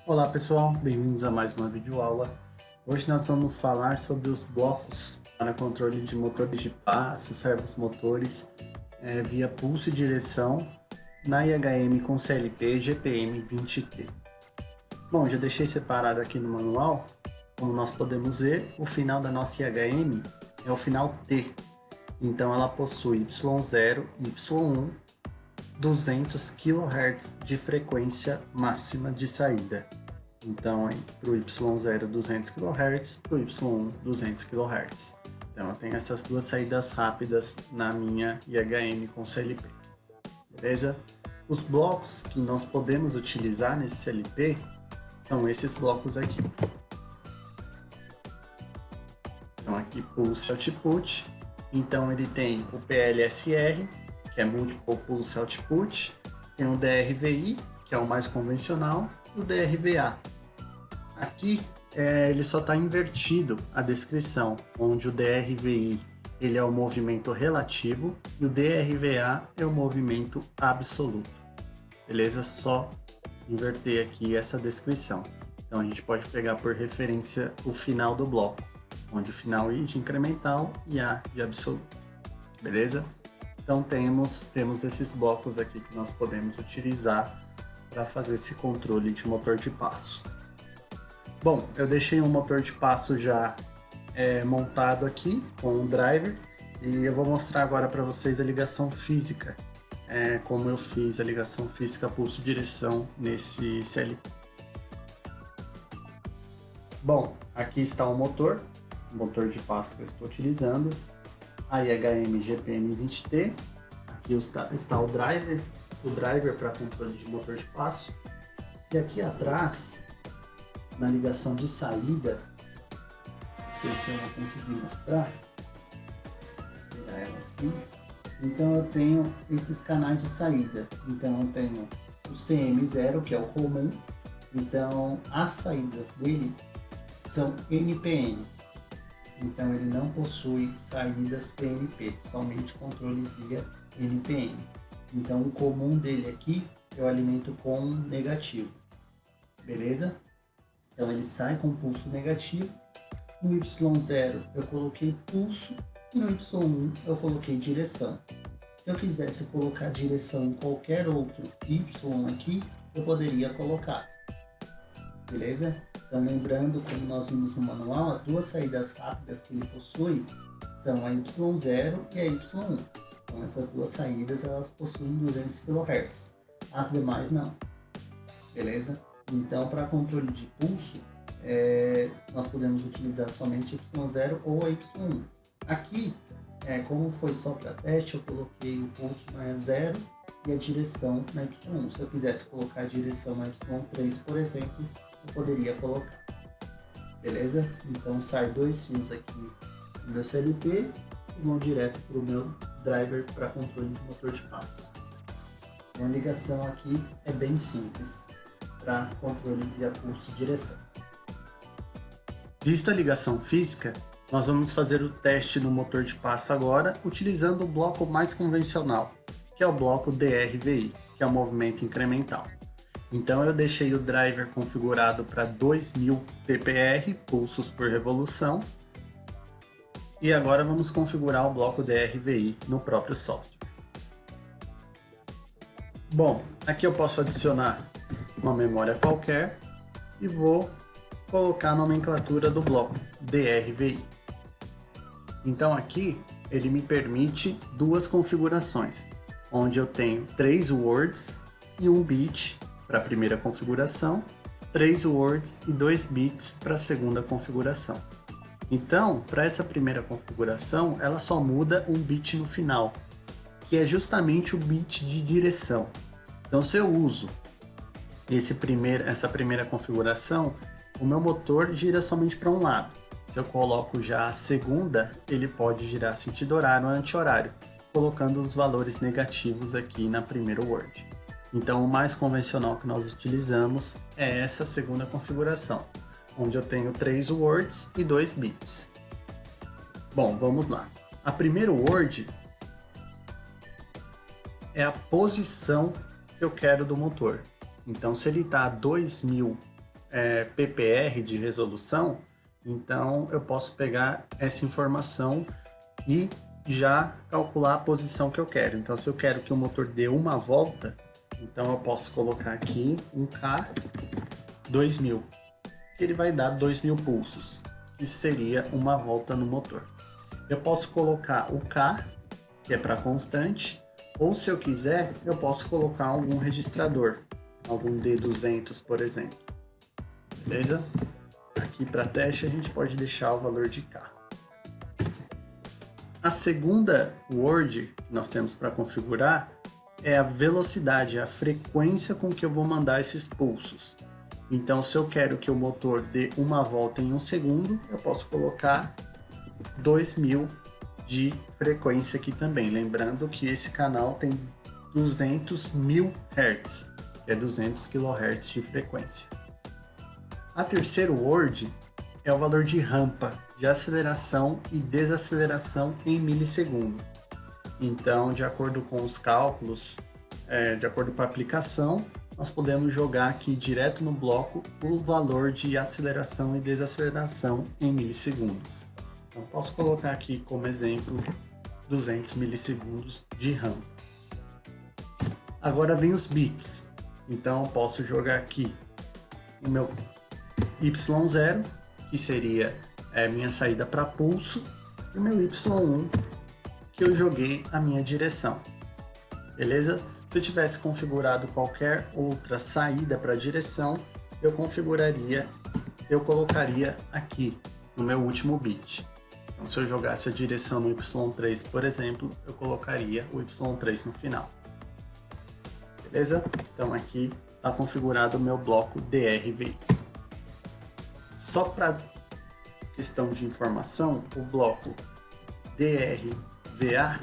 Olá pessoal, bem-vindos a mais uma videoaula. Hoje nós vamos falar sobre os blocos para controle de motores de passo, servos motores via pulso e direção na IHM com CLP GPM 20T. Bom, já deixei separado aqui no manual. Como nós podemos ver, o final da nossa IHM é o final T. Então ela possui Y0 e Y1, 200 kHz de frequência máxima de saída. Então, para o Y0 200 kHz, para o Y1 200 kHz. Então, eu tenho essas duas saídas rápidas na minha IHM com CLP. Beleza? Os blocos que nós podemos utilizar nesse CLP são esses blocos aqui. Então, aqui Pulse Output. Então, ele tem o PLSR, que é Multiple Pulse Output, tem o DRVI, que é o mais convencional, e o DRVA. Aqui ele só está invertido a descrição, onde o DRVI ele é o movimento relativo e o DRVA é o movimento absoluto. Beleza? Só inverter aqui essa descrição. Então a gente pode pegar por referência o final do bloco, onde o final I de incremental e A de absoluto. Beleza? Então temos esses blocos aqui que nós podemos utilizar para fazer esse controle de motor de passo. Bom, eu deixei um motor de passo já montado aqui com um driver e eu vou mostrar agora para vocês a ligação física, como eu fiz a ligação física pulso-direção nesse CLP. Bom, aqui está o motor de passo que eu estou utilizando, a IHM GPM 20T, aqui está o driver para controle de motor de passo, e aqui atrás, na ligação de saída, não sei se eu vou conseguir mostrar, vou tirar ela aqui. Então eu tenho esses canais de saída, então eu tenho o CM0, que é o comum, então as saídas dele são NPN. Então ele não possui saídas PNP, somente controle via NPN. Então o comum dele aqui eu alimento com negativo, beleza? Então ele sai com pulso negativo. No Y0 eu coloquei pulso e no Y1 eu coloquei direção. Se eu quisesse colocar direção em qualquer outro Y aqui, eu poderia colocar, beleza? Então, lembrando, como nós vimos no manual, as duas saídas rápidas que ele possui são a Y0 e a Y1. Então, essas duas saídas, elas possuem 200 kHz. As demais, não. Beleza? Então, para controle de pulso, nós podemos utilizar somente Y0 ou a Y1. Aqui, como foi só para teste, eu coloquei o pulso na 0 e a direção na Y1. Se eu quisesse colocar a direção na Y3, por exemplo, eu poderia colocar, beleza? Então sai dois fios aqui no meu CLP e vão direto para o meu driver para controle de motor de passo. A ligação aqui é bem simples para controle via pulso e direção. Vista a ligação física, nós vamos fazer o teste no motor de passo agora utilizando o bloco mais convencional, que é o bloco DRVI, que é o movimento incremental. Então eu deixei o driver configurado para 2000 ppr, pulsos por revolução. E agora vamos configurar o bloco DRVI no próprio software. Bom, aqui eu posso adicionar uma memória qualquer e vou colocar a nomenclatura do bloco DRVI. Então aqui ele me permite duas configurações, onde eu tenho 3 words e 1 bit para a primeira configuração, 3 words e 2 bits para a segunda configuração. Então, para essa primeira configuração, ela só muda um bit no final, que é justamente o bit de direção. Então, se eu uso essa primeira configuração, o meu motor gira somente para um lado. Se eu coloco já a segunda, ele pode girar sentido horário ou anti-horário, colocando os valores negativos aqui na primeira word. Então, o mais convencional que nós utilizamos é essa segunda configuração, onde eu tenho 3 words e 2 bits. Bom, vamos lá. A primeira word é a posição que eu quero do motor. Então, se ele está a 2000 PPR de resolução, então eu posso pegar essa informação e já calcular a posição que eu quero. Então, se eu quero que o motor dê uma volta, então eu posso colocar aqui um K 2000, que ele vai dar 2000 pulsos, que seria uma volta no motor. Eu posso colocar o K, que é para constante, ou se eu quiser, eu posso colocar algum registrador, algum D200, por exemplo. Beleza? Aqui para teste a gente pode deixar o valor de K. A segunda word que nós temos para configurar é a velocidade, a frequência com que eu vou mandar esses pulsos. Então, se eu quero que o motor dê uma volta em 1 segundo, eu posso colocar 2000 de frequência aqui também. Lembrando que esse canal tem 200.000 Hz, que é 200 kHz de frequência. A terceira word é o valor de rampa, de aceleração e desaceleração em milissegundo. Então, de acordo com os cálculos, de acordo com a aplicação, nós podemos jogar aqui direto no bloco o valor de aceleração e desaceleração em milissegundos. Então, posso colocar aqui como exemplo 200 milissegundos de rampa. Agora vem os bits. Então, eu posso jogar aqui o meu Y0, que seria a minha saída para pulso, e o meu Y1, que eu joguei a minha direção. Beleza? Se eu tivesse configurado qualquer outra saída para direção, eu colocaria aqui no meu último bit. Então, se eu jogasse a direção no Y3, por exemplo, eu colocaria o Y3 no final. Beleza? Então aqui está configurado o meu bloco DRVI. Só para questão de informação, o bloco DRVA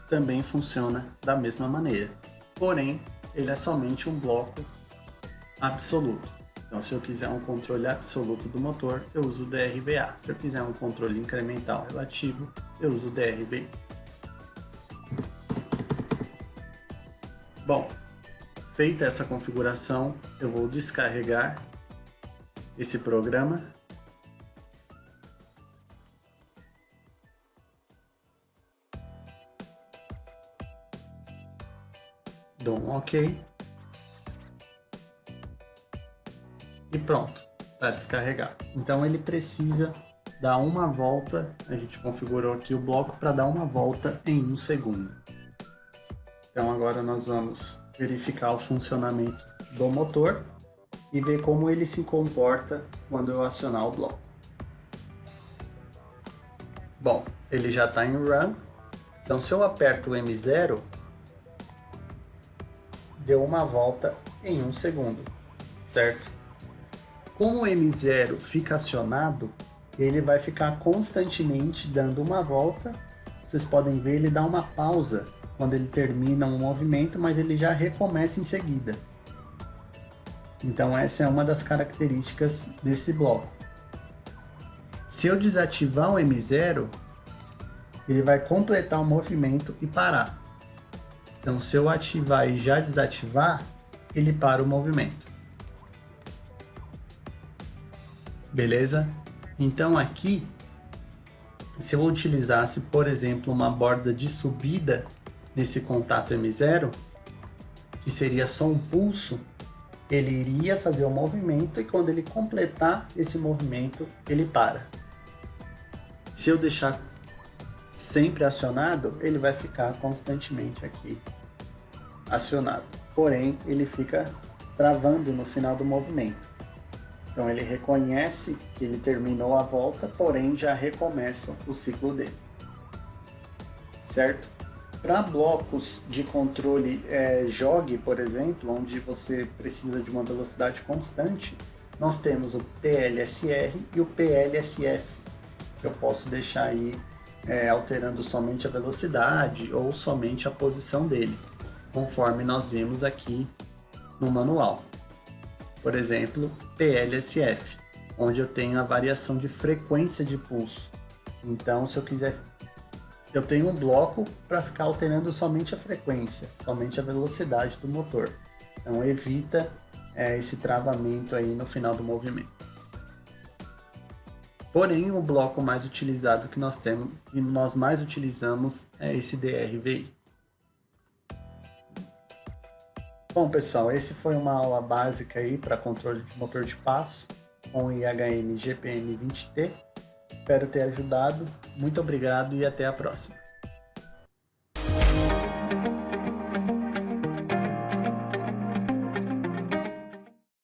também funciona da mesma maneira. Porém, ele é somente um bloco absoluto. Então, se eu quiser um controle absoluto do motor, eu uso o DRVA. Se eu quiser um controle incremental relativo, eu uso o DRVI. Bom, feita essa configuração, eu vou descarregar esse programa. Dou um OK. E pronto, está descarregado. Então ele precisa dar uma volta, a gente configurou aqui o bloco para dar uma volta em 1 segundo. Então agora nós vamos verificar o funcionamento do motor e ver como ele se comporta quando eu acionar o bloco. Bom, ele já está em run, então se eu aperto o M0, deu uma volta em 1 segundo, certo? Como o M0 fica acionado, ele vai ficar constantemente dando uma volta. Vocês podem ver, ele dá uma pausa quando ele termina um movimento, mas ele já recomeça em seguida. Então essa é uma das características desse bloco. Se eu desativar o M0, ele vai completar o movimento e parar. Então se eu ativar e já desativar, ele para o movimento. Beleza? Então aqui, se eu utilizasse, por exemplo, uma borda de subida nesse contato M0, que seria só um pulso, ele iria fazer o movimento e quando ele completar esse movimento, ele para. Se eu deixar sempre acionado, ele vai ficar constantemente aqui acionado. Porém, ele fica travando no final do movimento. Então ele reconhece que ele terminou a volta, porém já recomeça o ciclo dele. Certo? Para blocos de controle jogue, por exemplo, onde você precisa de uma velocidade constante, nós temos o PLSR e o PLSF, que eu posso deixar aí alterando somente a velocidade ou somente a posição dele, conforme nós vimos aqui no manual. Por exemplo, PLSF, onde eu tenho a variação de frequência de pulso. Então, se eu quiser, eu tenho um bloco para ficar alterando somente a frequência, somente a velocidade do motor. Então, evita esse travamento aí no final do movimento. Porém, o bloco mais utilizado que nós mais utilizamos é esse DRVI. Bom, pessoal, esse foi uma aula básica aí para controle de motor de passo com o IHM GPM 20T. Espero ter ajudado. Muito obrigado e até a próxima.